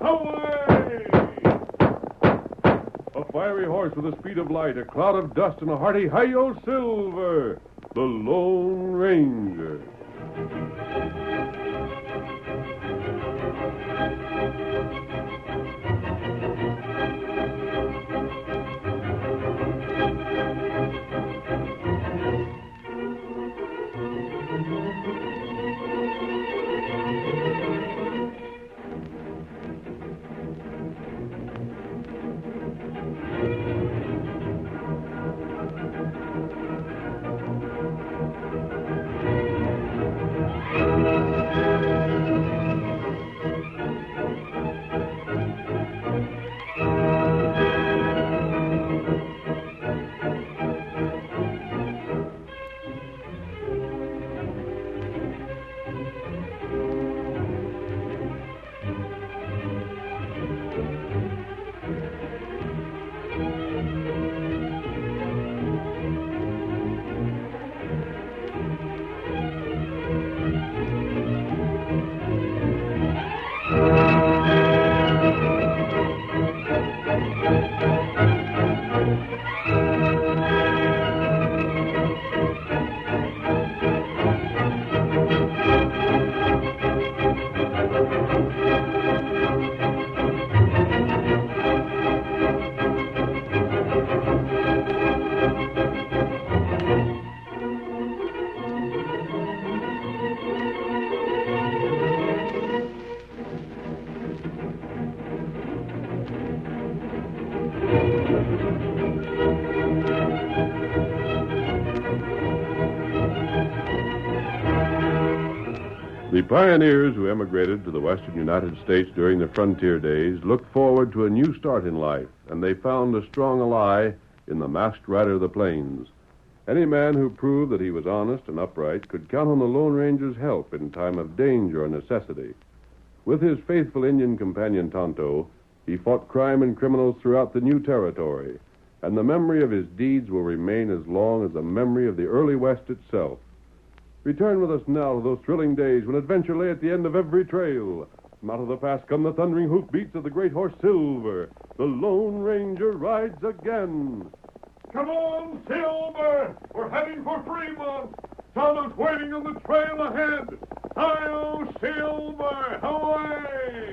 Away! A fiery horse with the speed of light, a cloud of dust, and a hearty hi-yo Silver, the Lone Ranger. The pioneers who emigrated to the western United States during the frontier days looked forward to a new start in life, and they found a strong ally in the masked rider of the plains. Any man who proved that he was honest and upright could count on the Lone Ranger's help in time of danger or necessity. With his faithful Indian companion Tonto, he fought crime and criminals throughout the new territory, and the memory of his deeds will remain as long as the memory of the early West itself. Return with us now to those thrilling days when adventure lay at the end of every trail. From out of the past come the thundering hoofbeats of the great horse Silver. The Lone Ranger rides again. Come on, Silver! We're heading for Fremont. Tonto's waiting on the trail ahead. Hi-yo, Silver! Away!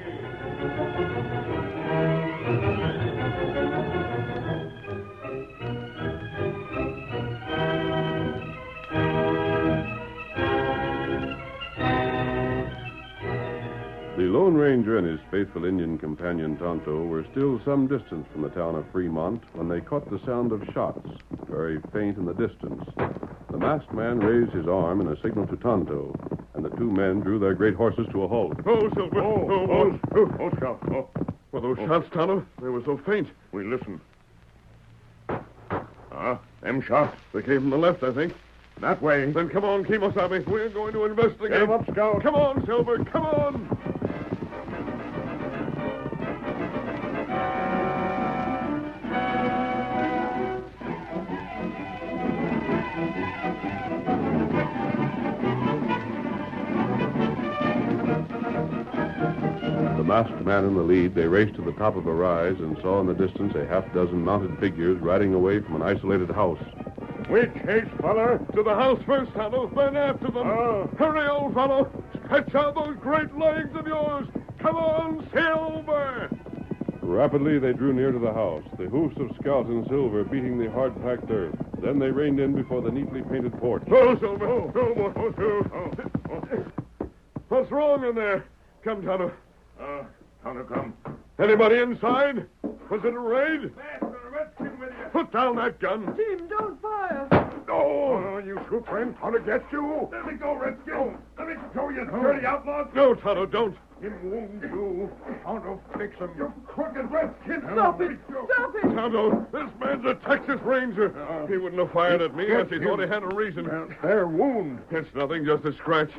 The Lone Ranger and his faithful Indian companion Tonto were still some distance from the town of Fremont when they caught the sound of shots, very faint in the distance. The masked man raised his arm in a signal to Tonto, and the two men drew their great horses to a halt. Oh, Silver! Oh, Scout! Oh. Were those shots, Tonto? They were so faint. We listened. Them shots. They came from the left, I think. That way. Then come on, Kimosabe. We're going to investigate. Get him up, Scout. Come on, Silver. Come on. The masked man in the lead, they raced to the top of a rise and saw in the distance a half-dozen mounted figures riding away from an isolated house. We chase, feller. To the house first, Tonto. Then after them. Hurry, old fellow. Stretch out those great legs of yours. Come on, Silver. Rapidly, they drew near to the house, the hoofs of Scout and Silver beating the hard-packed earth. Then they reined in before the neatly painted porch. Oh, Silver. What's wrong in there? Come, Tonto. Tonto, come. Anybody inside? Was it a raid? Master, Redskin with you. Put down that gun. Jim, don't fire. Oh, you shoot friend. Tonto gets you. Let me go, Redskin. Let me show you, dirty outlaw. No, Tonto, don't. Him wound you. Tonto, fix him. You crooked Redskin. Stop it. Stop it. Tonto, this man's a Texas Ranger. He wouldn't have fired at me unless he thought he had a reason. Fair wound. It's nothing, just a scratch.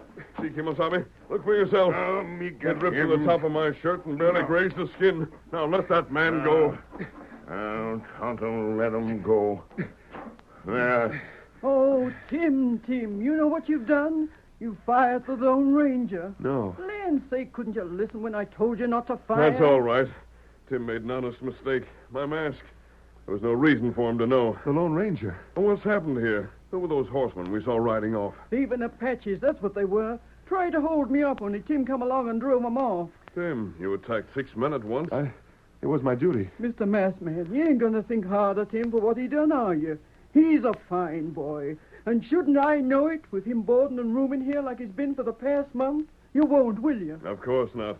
See, Kimosabe? Look for yourself. Me It get ripped to the top of my shirt and barely grazed the skin. Now, let that man go. Tonto, let him go. There. Oh, Tim, you know what you've done? You fired the Lone Ranger. No. Land's sake, couldn't you listen when I told you not to fire? That's all right. Tim made an honest mistake. My mask. There was no reason for him to know. The Lone Ranger. Well, what's happened here? Who were those horsemen we saw riding off? Thieving Apaches, that's what they were. Tried to hold me up, only Tim come along and drove them off. Tim, you attacked 6 men at once? It was my duty. Mr. Maskman, you ain't going to think hard at him for what he done, are you? He's a fine boy. And shouldn't I know it, with him boarding and rooming here like he's been for the past month? You won't, will you? Of course not.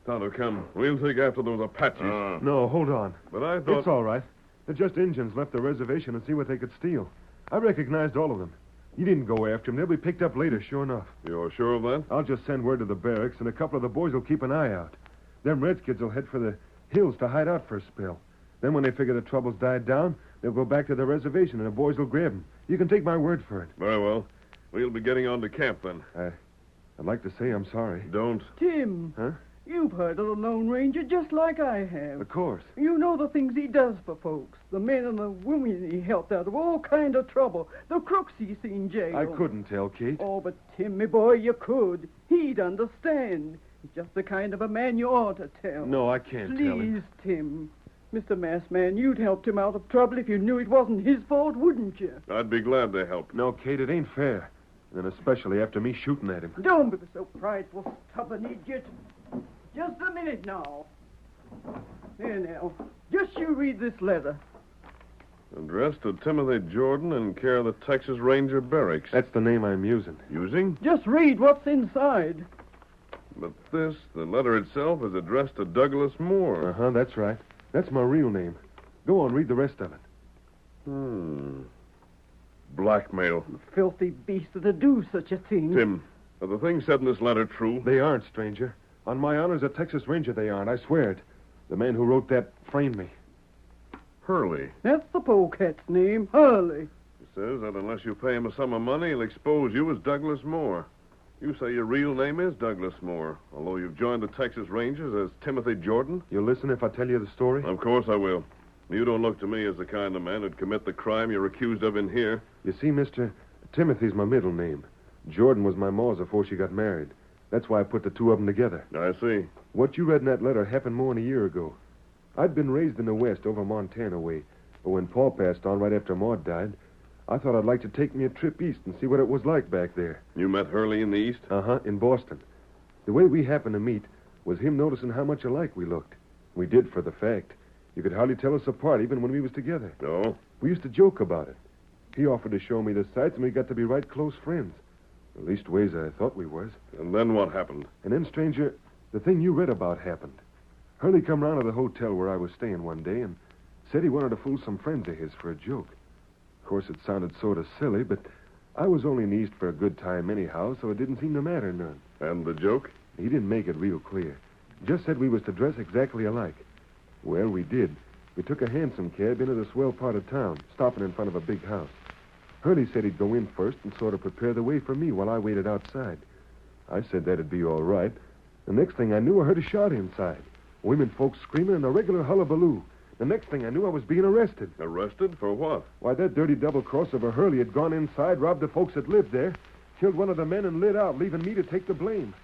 Tonto, come. We'll take after those Apaches. No, hold on. But I thought... It's all right. They're just Injuns left the reservation and see what they could steal. I recognized all of them. You didn't go after them. They'll be picked up later, sure enough. You're sure of that? I'll just send word to the barracks, and a couple of the boys will keep an eye out. Them Redskins will head for the hills to hide out for a spell. Then when they figure the trouble's died down, they'll go back to the reservation, and the boys will grab them. You can take my word for it. Very well. We'll be getting on to camp, then. I'd like to say I'm sorry. Don't. Tim. Huh? You've heard of the Lone Ranger just like I have. Of course. You know the things he does for folks. The men and the women he helped out of all kind of trouble. The crooks he's seen jailed. I couldn't tell, Kate. Oh, but Tim, my boy, you could. He'd understand. He's just the kind of a man you ought to tell. No, I can't tell him. Please, Tim. Mr. Maskman, you'd helped him out of trouble if you knew it wasn't his fault, wouldn't you? I'd be glad to help. No, Kate, it ain't fair. And then especially after me shooting at him. Don't be so prideful, stubborn idiot. Just a minute now. Here now. Just you read this letter. Addressed to Timothy Jordan in care of the Texas Ranger Barracks. That's the name I'm using. Using? Just read what's inside. But the letter itself, is addressed to Douglas Moore. Uh-huh, that's right. That's my real name. Go on, read the rest of it. Blackmail. Filthy beast to do such a thing. Tim, are the things said in this letter true? They aren't, stranger. On my honor as a Texas Ranger, they aren't. I swear it. The man who wrote that framed me. Hurley. That's the polecat's name, Hurley. He says that unless you pay him a sum of money, he'll expose you as Douglas Moore. You say your real name is Douglas Moore, although you've joined the Texas Rangers as Timothy Jordan? You'll listen if I tell you the story? Of course I will. You don't look to me as the kind of man who'd commit the crime you're accused of in here. You see, mister, Timothy's my middle name. Jordan was my ma's before she got married. That's why I put the two of them together. I see. What you read in that letter happened more than a year ago. I'd been raised in the West, over Montana way. But when Paul passed on right after Maud died, I thought I'd like to take me a trip east and see what it was like back there. You met Hurley in the East? Uh-huh, in Boston. The way we happened to meet was him noticing how much alike we looked. We did, for the fact. You could hardly tell us apart, even when we was together. No? We used to joke about it. He offered to show me the sights, and we got to be right close friends. At least ways I thought we was. And then what happened? And then, stranger, the thing you read about happened. Hurley come round to the hotel where I was staying one day and said he wanted to fool some friends of his for a joke. Of course, it sounded sort of silly, but I was only in the East for a good time anyhow, so it didn't seem to matter none. And the joke? He didn't make it real clear. Just said we was to dress exactly alike. Well, we did. We took a hansom cab into the swell part of town, stopping in front of a big house. Hurley said he'd go in first and sort of prepare the way for me while I waited outside. I said that'd be all right. The next thing I knew, I heard a shot inside. Women folks screaming and a regular hullabaloo. The next thing I knew, I was being arrested. Arrested? For what? Why, that dirty double-cross of a Hurley had gone inside, robbed the folks that lived there, killed one of the men and lit out, leaving me to take the blame.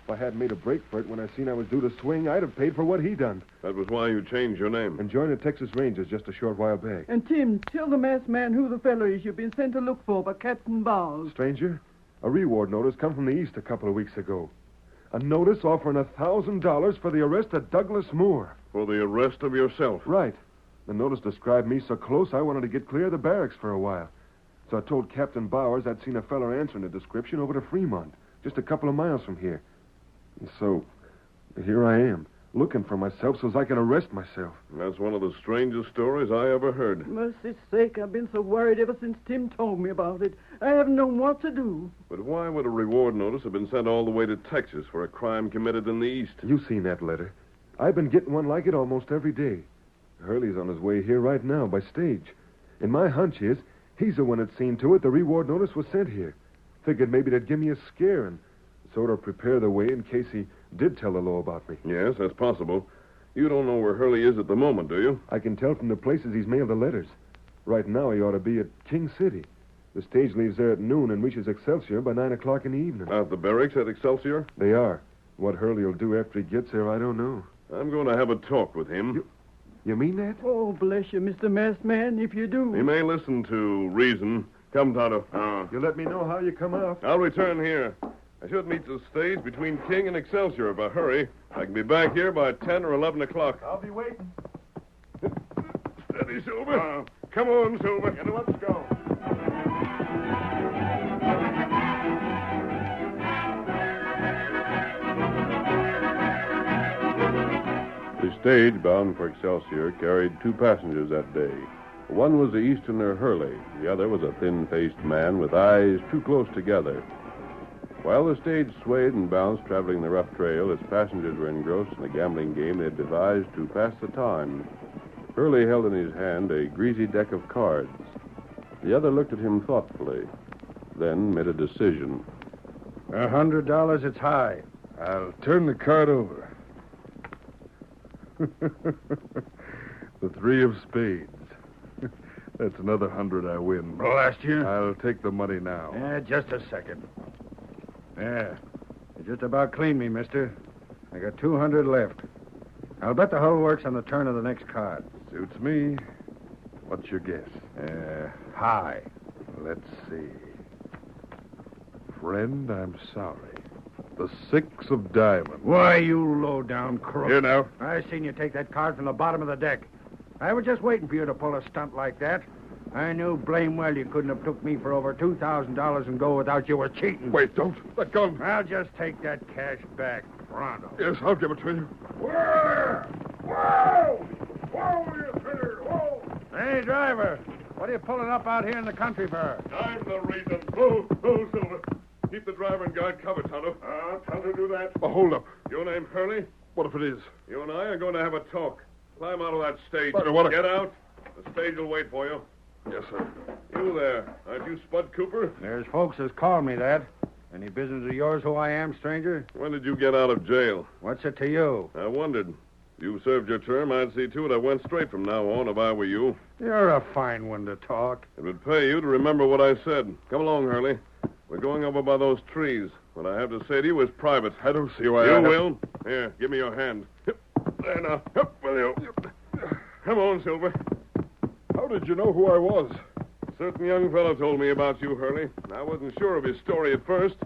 If I hadn't made a break for it when I seen I was due to swing, I'd have paid for what he done. That was why you changed your name. And joined the Texas Rangers just a short while back. And, Tim, tell the masked man who the fellow is you've been sent to look for by Captain Bowles. Stranger, a reward notice come from the East a couple of weeks ago. A notice offering $1,000 for the arrest of Douglas Moore. For the arrest of yourself? Right. The notice described me so close I wanted to get clear of the barracks for a while. So I told Captain Bowers I'd seen a feller answering the description over to Fremont, just a couple of miles from here. And so, here I am, looking for myself so as I can arrest myself. That's one of the strangest stories I ever heard. Mercy's sake, I've been so worried ever since Tim told me about it. I haven't known what to do. But why would a reward notice have been sent all the way to Texas for a crime committed in the East? You seen that letter. I've been getting one like it almost every day. Hurley's on his way here right now by stage. And my hunch is he's the one that's seen to it the reward notice was sent here. Figured maybe they'd give me a scare and sort of prepare the way in case he did tell the law about me. Yes, that's possible. You don't know where Hurley is at the moment, do you? I can tell from the places he's mailed the letters. Right now he ought to be at King City. The stage leaves there at noon and reaches Excelsior by 9 o'clock in the evening. At the barracks at Excelsior? They are. What Hurley will do after he gets there, I don't know. I'm going to have a talk with him. You mean that? Oh, bless you, Mr. Masked Man, if you do. He may listen to reason. Come, Tonto. You let me know how you come out. I'll return here. I should meet the stage between King and Excelsior if I hurry. I can be back here by 10 or 11 o'clock. I'll be waiting. Steady, Silver. Come on, Silver. And let's go. The stage bound for Excelsior carried 2 passengers that day. One was the Easterner Hurley. The other was a thin-faced man with eyes too close together. While the stage swayed and bounced traveling the rough trail, its passengers were engrossed in a gambling game they had devised to pass the time. Hurley held in his hand a greasy deck of cards. The other looked at him thoughtfully, then made a decision. $100, it's high. I'll turn the card over. The 3 of spades. That's another 100 I win. Blast you. I'll take the money now. Just a second. There. You just about cleaned me, mister. I got 200 left. I'll bet the hull works on the turn of the next card. Suits me. What's your guess? High. Let's see. Friend, I'm sorry. The 6 of diamonds. Why, you low-down crook. Here now. I seen you take that card from the bottom of the deck. I was just waiting for you to pull a stunt like that. I knew blame well you couldn't have took me for over $2,000 and go without you were cheating. Wait, don't. Let go. I'll just take that cash back, pronto. Yes, I'll give it to you. Whoa! Whoa! Whoa, you critter! Whoa! Hey, driver, what are you pulling up out here in the country for? I'm the reason. Whoa, Silver. Keep the driver and guard covered, Tonto. Tonto, do that. Hold up. Your name, Hurley? What if it is? You and I are going to have a talk. Climb out of that stage. Get out. The stage will wait for you. Yes, sir. You there. Aren't you Spud Cooper? There's folks that's called me that. Any business of yours who I am, stranger? When did you get out of jail? What's it to you? I wondered. If you served your term, I'd see to it I went straight from now on if I were you. You're a fine one to talk. It would pay you to remember what I said. Come along, Hurley. We're going over by those trees. What I have to say to you is private. I don't see why You will. Here, give me your hand. There now. Up with you. Come on, Silver. How did you know who I was? A certain young fellow told me about you, Hurley. I wasn't sure of his story at first.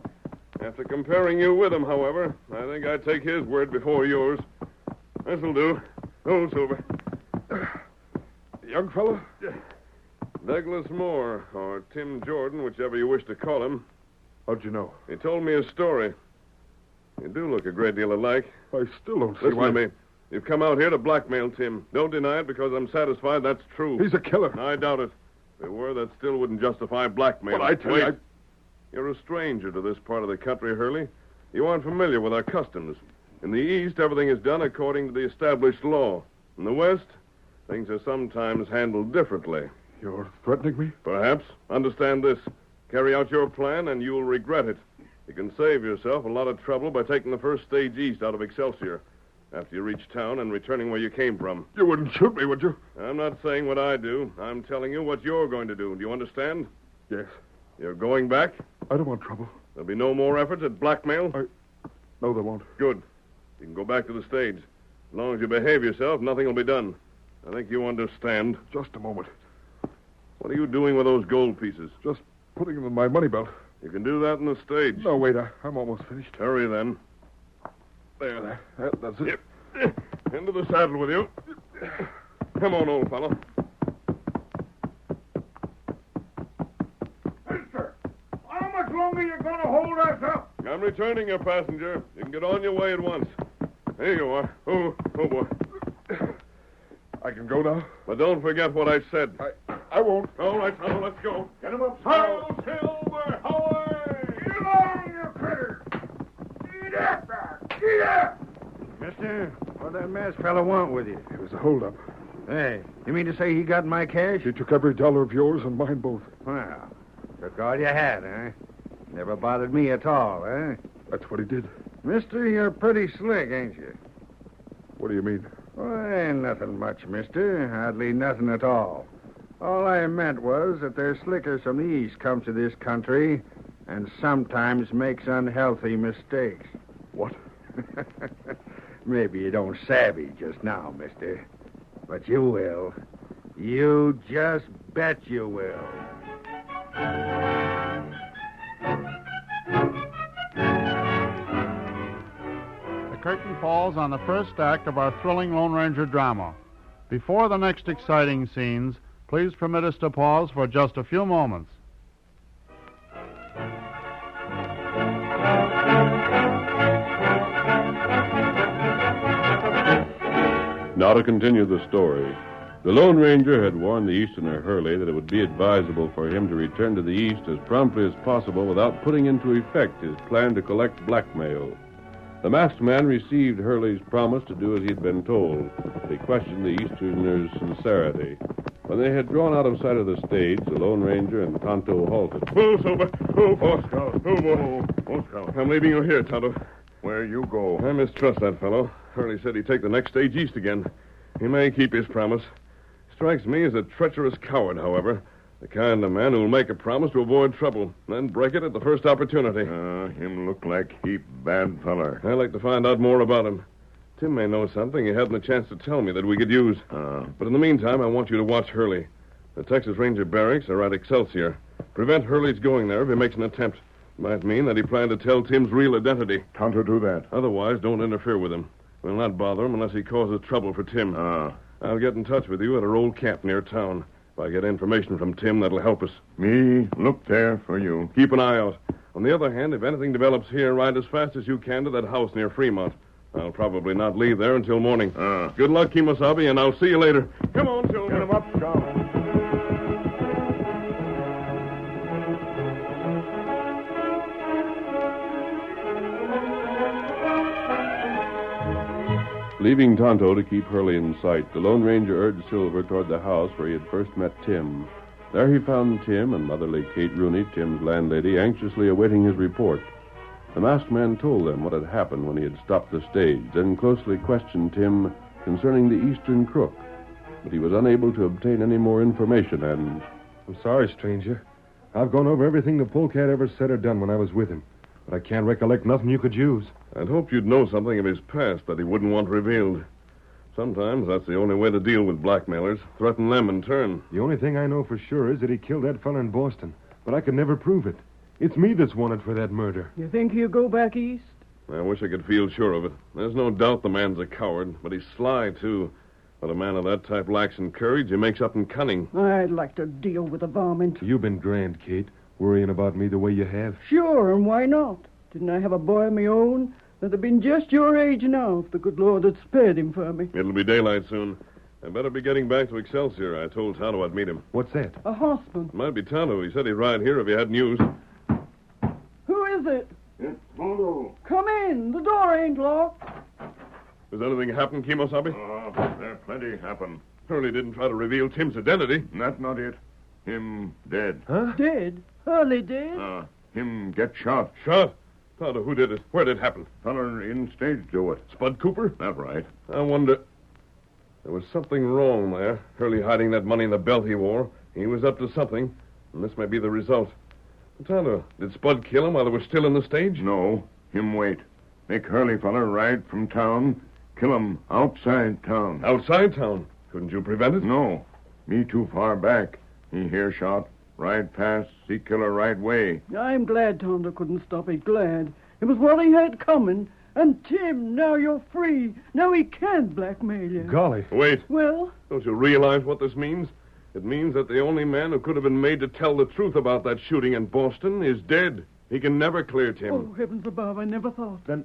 After comparing you with him, however, I think I'd take his word before yours. This'll do. Go, Silver. Young fellow? Douglas Moore, or Tim Jordan, whichever you wish to call him. How'd you know? He told me a story. You do look a great deal alike. I still don't see Listen why... to me. You've come out here to blackmail Tim. Don't deny it because I'm satisfied that's true. He's a killer. I doubt it. If it were, that still wouldn't justify blackmail. But I tell Wait. you... You're a stranger to this part of the country, Hurley. You aren't familiar with our customs. In the East, everything is done according to the established law. In the West, things are sometimes handled differently. You're threatening me? Perhaps. Understand this. Carry out your plan, and you'll regret it. You can save yourself a lot of trouble by taking the first stage east out of Excelsior. After you reach town and returning where you came from. You wouldn't shoot me, would you? I'm not saying what I do. I'm telling you what you're going to do. Do you understand? Yes. You're going back? I don't want trouble. There'll be no more efforts at blackmail? No, there won't. Good. You can go back to the stage. As long as you behave yourself, nothing will be done. I think you understand. Just a moment. What are you doing with those gold pieces? Just putting them in my money belt. You can do that in the stage. No, wait. I'm almost finished. Hurry, then. There. That's it. Yep. Into the saddle with you. Come on, old fellow. Mister, how much longer you going to hold us up? I'm returning your passenger. You can get on your way at once. Here you are. Oh, boy. I can go now? But don't forget what I said. I won't. All right, fellow, let's go. Get him up. Ho, Silver, away! Get along, you critter! Eat up! Eat up! Mister, what that masked fella want with you? It was a holdup. Hey, you mean to say he got my cash? He took every dollar of yours and mine both. Well, took all you had, eh? Never bothered me at all, eh? That's what he did. Mister, you're pretty slick, ain't you? What do you mean? Well, ain't nothing much, mister. Hardly nothing at all. All I meant was that there's slickers from the East come to this country and sometimes makes unhealthy mistakes. What? Maybe you don't savvy just now, mister. But you will. You just bet you will. The curtain falls on the first act of our thrilling Lone Ranger drama. Before the next exciting scenes, please permit us to pause for just a few moments. Now to continue the story. The Lone Ranger had warned the Easterner Hurley that it would be advisable for him to return to the East as promptly as possible without putting into effect his plan to collect blackmail. The masked man received Hurley's promise to do as he had been told. He questioned the Easterner's sincerity. When they had drawn out of sight of the stage, the Lone Ranger and Tonto halted. Whoa, Silver. Whoa, Scout. Whoa, Scout. I'm leaving you here, Tonto. Where you go? I mistrust that fellow. Hurley said he'd take the next stage east again. He may keep his promise. Strikes me as a treacherous coward, however. The kind of man who'll make a promise to avoid trouble, then break it at the first opportunity. Him look like heap bad feller. I'd like to find out more about him. Tim may know something he hadn't a chance to tell me that we could use. But in the meantime, I want you to watch Hurley. The Texas Ranger barracks are at Excelsior. Prevent Hurley's going there if he makes an attempt. Might mean that he planned to tell Tim's real identity. Tonto do that. Otherwise, don't interfere with him. We'll not bother him unless he causes trouble for Tim. I'll get in touch with you at our old camp near town. If I get information from Tim, that'll help us. Me look there for you. Keep an eye out. On the other hand, if anything develops here, ride as fast as you can to that house near Fremont. I'll probably not leave there until morning. Good luck, Kimosabe, and I'll see you later. Come on, Silver. Get him up, Scout. Leaving Tonto to keep Hurley in sight, the Lone Ranger urged Silver toward the house where he had first met Tim. There he found Tim and motherly Kate Rooney, Tim's landlady, anxiously awaiting his report. The masked man told them what had happened when he had stopped the stage, then closely questioned Tim concerning the Eastern crook. But he was unable to obtain any more information, and... I'm sorry, stranger. I've gone over everything the polecat ever said or done when I was with him. But I can't recollect nothing you could use. I'd hoped you'd know something of his past that he wouldn't want revealed. Sometimes that's the only way to deal with blackmailers. Threaten them in turn. The only thing I know for sure is that he killed that fella in Boston. But I could never prove it. It's me that's wanted for that murder. You think he'll go back east? I wish I could feel sure of it. There's no doubt the man's a coward, but he's sly, too. But a man of that type lacks in courage. He makes up in cunning. I'd like to deal with the varmint. You've been grand, Kate, worrying about me the way you have. Sure, and why not? Didn't I have a boy of my own that'd have been just your age now if the good Lord had spared him for me? It'll be daylight soon. I better be getting back to Excelsior. I told Tonto I'd meet him. What's that? A horseman. It might be Tonto. He said he'd ride here if he had news. Who is it? It's Tonto. Come in. The door ain't locked. Has anything happened, Kimosabe? There plenty happen. Hurley didn't try to reveal Tim's identity. That's not it. Him dead. Huh? Dead? Hurley dead? Him get shot. Shot? Tonto, who did it? Where did it happen? Feller in stage do it. Spud Cooper? That's right. I wonder... There was something wrong there. Hurley hiding that money in the belt he wore. He was up to something, and this may be the result. Tonto, did Spud kill him while they were still in the stage? No. Him wait. Make Hurley feller ride from town. Kill him outside town. Outside town? Couldn't you prevent it? No. Me too far back. He hear shot. Ride past, see killer right way. I'm glad Tonto couldn't stop it. Glad. It was what he had coming. And Tim, now you're free. Now he can't blackmail you. Golly. Wait. Well? Don't you realize what this means? It means that the only man who could have been made to tell the truth about that shooting in Boston is dead. He can never clear Tim. Oh, heavens above, I never thought. Then,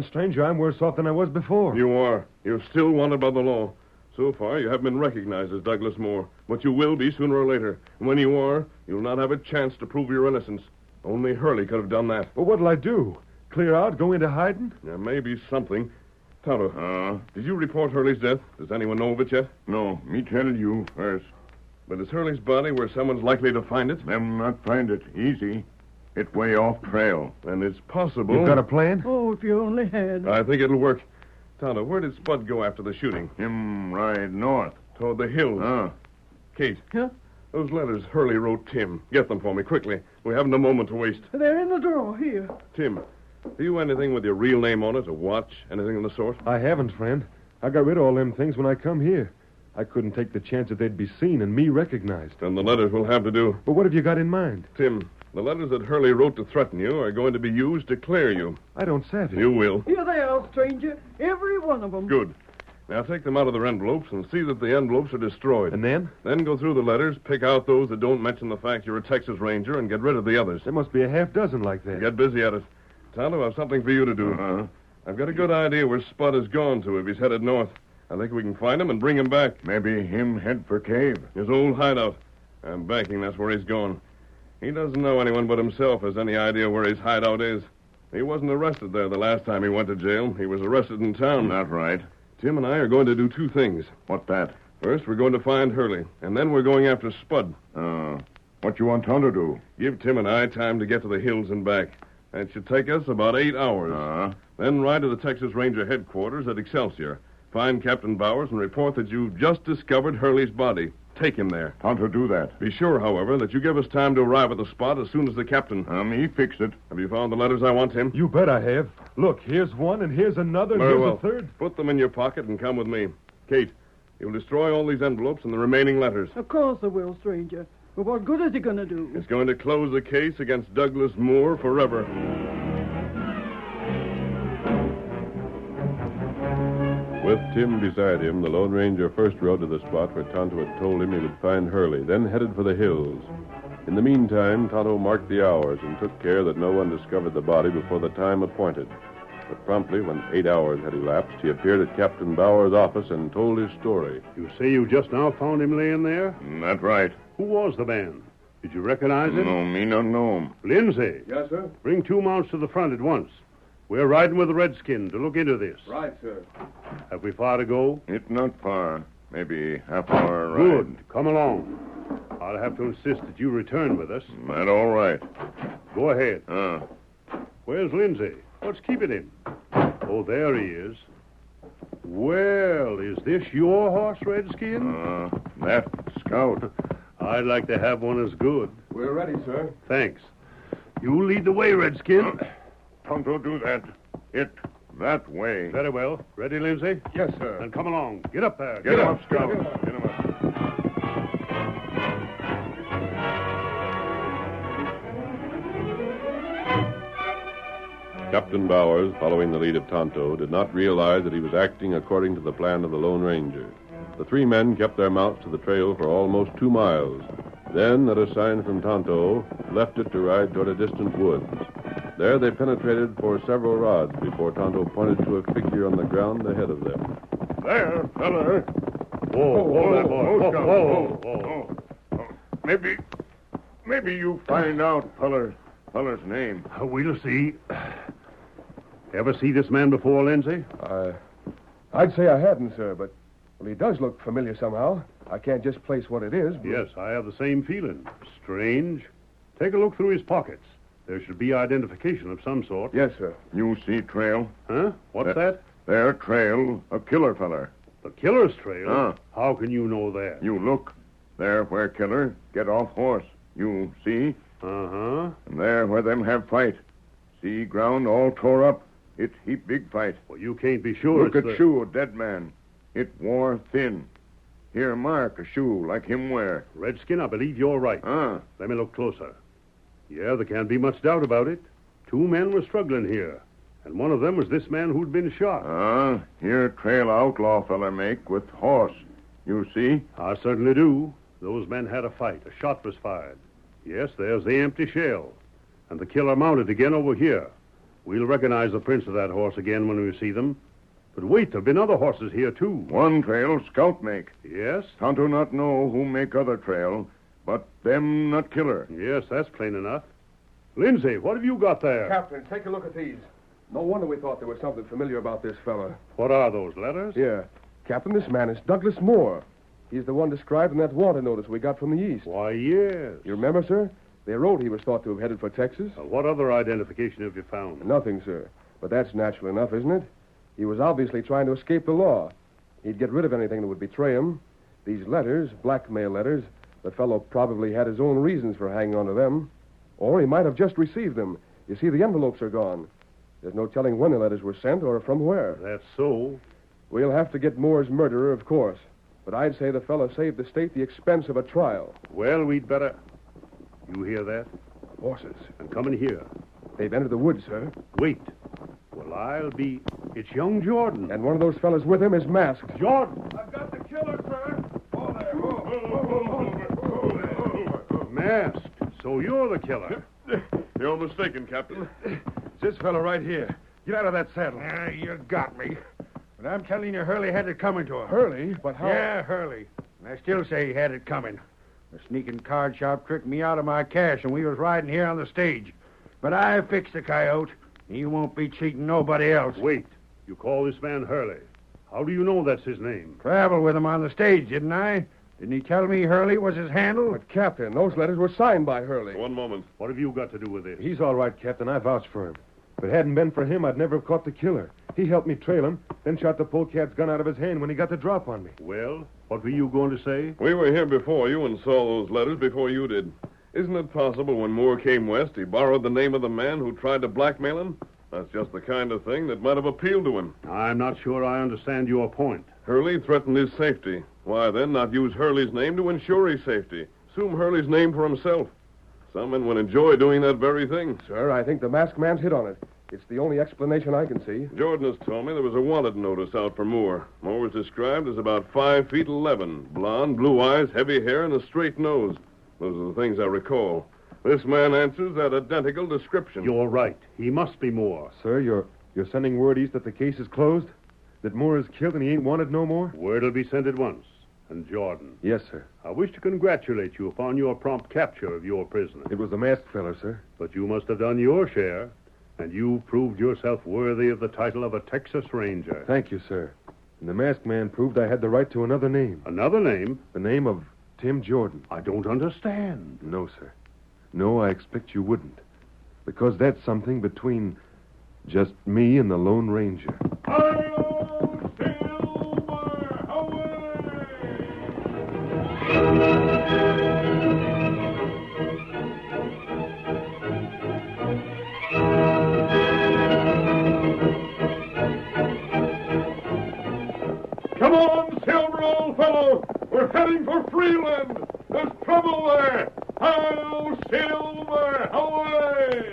stranger, I'm worse off than I was before. You are. You're still wanted by the law. So far, you haven't been recognized as Douglas Moore, but you will be sooner or later. And when you are, you'll not have a chance to prove your innocence. Only Hurley could have done that. But what'll I do? Clear out? Go into hiding? There may be something. Tonto, did you report Hurley's death? Does anyone know of it yet? No, me tell you first. But is Hurley's body where someone's likely to find it? Them not find it easy. It way off trail. And it's possible... You've got a plan? Oh, if you only had. I think it'll work. Tonto, where did Spud go after the shooting? Him ride north. Toward the hills. Kate. Huh? Those letters Hurley wrote Tim. Get them for me, quickly. We haven't a moment to waste. They're in the drawer, here. Tim, do you anything with your real name on it, a watch, anything of the sort? I haven't, friend. I got rid of all them things when I come here. I couldn't take the chance that they'd be seen and me recognized. Then the letters will have to do. But what have you got in mind? Tim, the letters that Hurley wrote to threaten you are going to be used to clear you. I don't savvy. You will. Here they are, stranger. Every one of them. Good. Now take them out of their envelopes and see that the envelopes are destroyed. And then? Then go through the letters, pick out those that don't mention the fact you're a Texas Ranger, and get rid of the others. There must be a half dozen like that. Get busy at it. Tonto, I have something for you to do. Uh-huh. I've got a good idea where Spud has gone to if he's headed north. I think we can find him and bring him back. Maybe him head for cave. His old hideout. I'm banking that's where he's gone. He doesn't know anyone but himself has any idea where his hideout is. He wasn't arrested there the last time he went to jail. He was arrested in town. Not right. Tim and I are going to do two things. What that? First, we're going to find Hurley, and then we're going after Spud. What you want Tonto to do? Give Tim and I time to get to the hills and back. That should take us about 8 hours. Then ride to the Texas Ranger headquarters at Excelsior. Find Captain Bowers and report that you've just discovered Hurley's body. Take him there. Tonto do that. Be sure, however, that you give us time to arrive at the spot as soon as the captain. He fixed it. Have you found the letters I want, Tim? You bet I have. Look, here's one, and here's another, and Very here's well. a third. Put them in your pocket and come with me. Kate, you'll destroy all these envelopes and the remaining letters. Of course I will, stranger. But what good is he going to do? It's going to close the case against Douglas Moore forever. With Tim beside him, the Lone Ranger first rode to the spot where Tonto had told him he would find Hurley, then headed for the hills. In the meantime, Tonto marked the hours and took care that no one discovered the body before the time appointed. But promptly, when 8 hours had elapsed, he appeared at Captain Bauer's office and told his story. You say you just now found him laying there? That right. Who was the man? Did you recognize him? No, me not know him. Lindsay. Yes, sir? Bring 2 mounts to the front at once. We're riding with the Redskin to look into this. Right, sir. Have we far to go? It not far. Maybe half hour ride. Good. Come along. I'll have to insist that you return with us. That all right. Go ahead. Uh, Where's Lindsay? What's keeping him? Oh, there he is. Well, is this your horse, Redskin? that scout. I'd like to have one as good. We're ready, sir. Thanks. You lead the way, Redskin. Tonto do that. It that way. Very well. Ready, Lindsay? Yes, sir. Then come along. Get up there. Get him up, scout. Get him up. Captain Bowers, following the lead of Tonto, did not realize that he was acting according to the plan of the Lone Ranger. The three men kept their mounts to the trail for almost 2 miles. Then, at a sign from Tonto, left it to ride toward a distant woods. There they penetrated for several rods before Tonto pointed to a figure on the ground ahead of them. There, feller. Whoa, there, boy. Scout. Whoa. Maybe you find out feller's name. We'll see. Ever see this man before, Lindsay? I'd say I hadn't, sir, but he does look familiar somehow. I can't just place what it is. But... Yes, I have the same feeling. Strange. Take a look through his pockets. There should be identification of some sort. Yes, sir. You see trail? Huh? What's that? There trail, a killer feller. The killer's trail? How can you know that? You look. There where killer get off horse. You see? Uh-huh. And there where them have fight. See ground all tore up. It heap big fight. Well, you can't be sure. Look at shoe, dead man. It wore thin. Here mark a shoe like him wear. Redskin, I believe you're right. Let me look closer. Yeah, there can't be much doubt about it. 2 men were struggling here. And one of them was this man who'd been shot. Here trail outlaw feller make with horse. You see? I certainly do. Those men had a fight. A shot was fired. Yes, there's the empty shell. And the killer mounted again over here. We'll recognize the prints of that horse again when we see them. But wait, there've been other horses here, too. One trail scout make. Yes? Tonto not know who make other trail, but them not killer. Yes, that's plain enough. Lindsay, what have you got there? Captain, take a look at these. No wonder we thought there was something familiar about this fella. What are those, letters? Yeah. Captain, this man is Douglas Moore. He's the one described in that wanted notice we got from the east. Why, yes. You remember, sir? They wrote he was thought to have headed for Texas. What other identification have you found? Nothing, sir. But that's natural enough, isn't it? He was obviously trying to escape the law. He'd get rid of anything that would betray him. These letters, blackmail letters, the fellow probably had his own reasons for hanging on to them. Or he might have just received them. You see, the envelopes are gone. There's no telling when the letters were sent or from where. That's so. We'll have to get Moore's murderer, of course. But I'd say the fellow saved the state the expense of a trial. Well, we'd better... You hear that? Horses. And come in here. They've entered the woods, sir. Wait. Well, I'll be... It's young Jordan. And one of those fellas with him is masked. Jordan! I've got the killer, sir. Oh, there. Masked. So you're the killer. You're mistaken, Captain. It's this fellow right here. Get out of that saddle. You got me. But I'm telling you, Hurley had it coming to him. Hurley? But how... Yeah, Hurley. And I still say he had it coming. The sneaking card shop tricked me out of my cash, and we was riding here on the stage. But I fixed the coyote. He won't be cheating nobody else. Wait. You call this man Hurley. How do you know that's his name? Traveled with him on the stage, didn't I? Didn't he tell me Hurley was his handle? But, Captain, those letters were signed by Hurley. One moment. What have you got to do with this? He's all right, Captain. I vouch for him. If it hadn't been for him, I'd never have caught the killer. He helped me trail him, then shot the polecat's gun out of his hand when he got the drop on me. Well, what were you going to say? We were here before you and saw those letters before you did. Isn't it possible when Moore came west, he borrowed the name of the man who tried to blackmail him? That's just the kind of thing that might have appealed to him. I'm not sure I understand your point. Hurley threatened his safety. Why, then, not use Hurley's name to ensure his safety? Assume Hurley's name for himself. Some men would enjoy doing that very thing. Sir, I think the masked man's hit on it. It's the only explanation I can see. Jordan has told me there was a wanted notice out for Moore. Moore was described as about 5 feet 11, blonde, blue eyes, heavy hair, and a straight nose. Those are the things I recall. This man answers that identical description. You're right. He must be Moore. Sir, you're sending word east that the case is closed? That Moore is killed and he ain't wanted no more? Word'll be sent at once. And Jordan, Yes, sir. I wish to congratulate you upon your prompt capture of your prisoner. It was the masked fellow, sir. But you must have done your share, and you proved yourself worthy of the title of a Texas Ranger. Thank you, sir. And the masked man proved I had the right to another name. Another name? The name of Tim Jordan. I don't understand. No, sir. No, I expect you wouldn't. Because that's something between just me and the Lone Ranger. Come on, Silver, old fellow. We're heading for Freeland. There's trouble there. Hi-yo, Silver, away!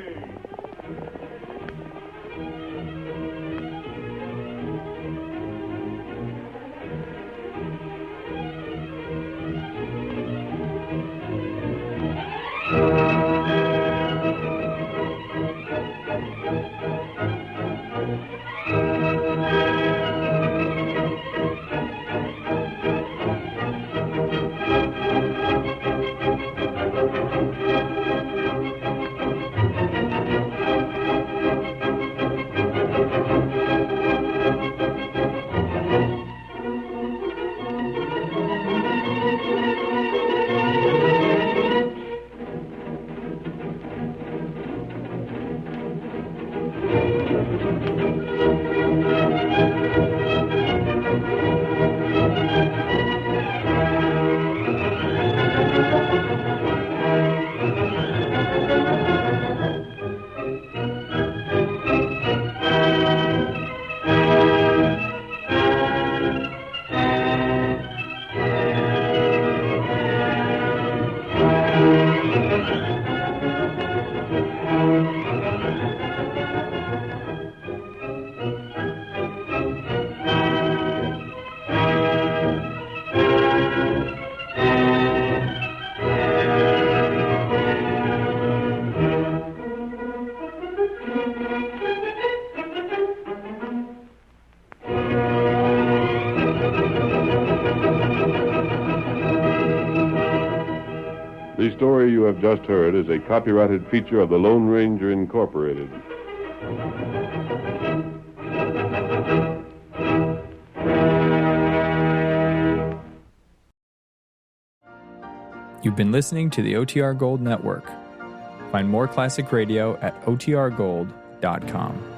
The story you have just heard is a copyrighted feature of the Lone Ranger Incorporated. You've been listening to the OTR Gold Network. Find more classic radio at otrgold.com.